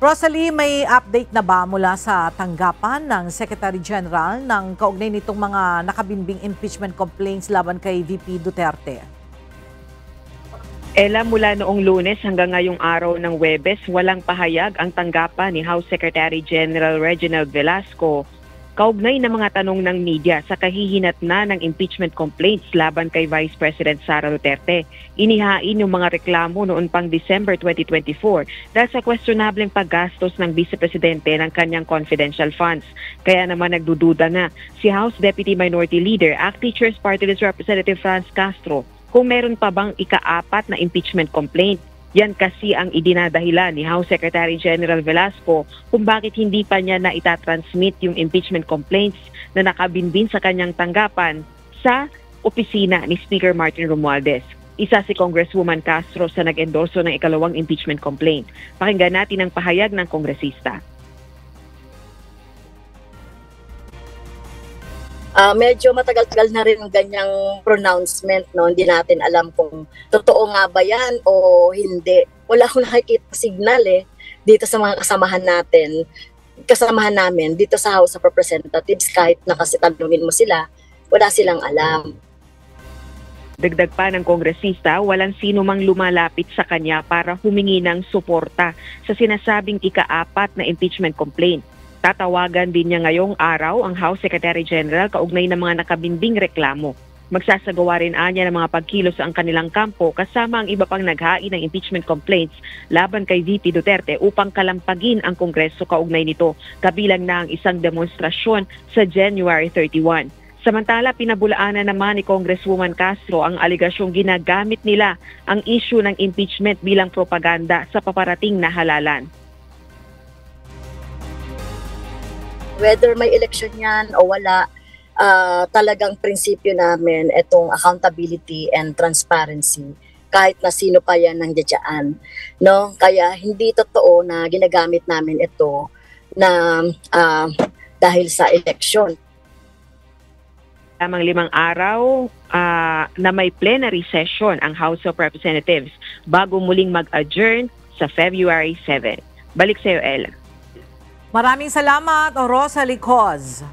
Rosalie, may update na ba mula sa tanggapan ng Secretary General ng kaugnay nitong mga nakabinbing impeachment complaints laban kay VP Duterte? Ella, mula noong Lunes hanggang ngayong araw ng Huwebes, walang pahayag ang tanggapan ni House Secretary General Reginald Velasco kaugnay ng mga tanong ng media sa kahihinatnan ng impeachment complaints laban kay Vice President Sara Duterte. Inihain yung mga reklamo noon pang December 2024 dahil sa questionableng paggastos ng Vice Presidente ng kanyang confidential funds. Kaya naman nagdududa na si House Deputy Minority Leader, ACT Teachers Party List Representative Franz Castro, kung meron pa bang ika-4 na impeachment complaint. Yan kasi ang idinadahilan ni House Secretary General Velasco kung bakit hindi pa niya na itatransmit yung impeachment complaints na nakabinbin sa kanyang tanggapan sa opisina ni Speaker Martin Romualdez. Isa si Congresswoman Castro sa nag-endorso ng ikalawang impeachment complaint. Pakinggan natin ang pahayag ng kongresista. Medyo matagal-tagal na rin ang ganyang pronouncement, no? Hindi natin alam kung totoo nga ba yan o hindi. Wala akong nakikita signal dito sa mga kasamahan namin dito sa House of Representatives, kahit tanungin mo sila, wala silang alam. Dagdag pa ng kongresista, walang sino mang lumalapit sa kanya para humingi ng suporta sa sinasabing ika-4 na impeachment complaint. Tatawagan din niya ngayong araw ang House Secretary General kaugnay ng mga nakabinbing reklamo. Magsasagawa rin anya ng mga pagkilos ang kanilang kampo kasama ang iba pang naghain ng impeachment complaints laban kay VP Duterte upang kalampagin ang Kongreso kaugnay nito, kabilang na ang isang demonstrasyon sa January 31. Samantala, pinabulaanan naman ni Congresswoman Castro ang aligasyong ginagamit nila ang issue ng impeachment bilang propaganda sa paparating na halalan. Whether may election yan o wala, talagang prinsipyo namin itong accountability and transparency kahit na sino pa yan nandiyan, no? Kaya hindi totoo na ginagamit namin ito na dahil sa election. Lamang 5 araw na may plenary session ang House of Representatives bago muling mag-adjourn sa February 7. Balik sa iyo, Ella. Maraming salamat, Rosalie Coz.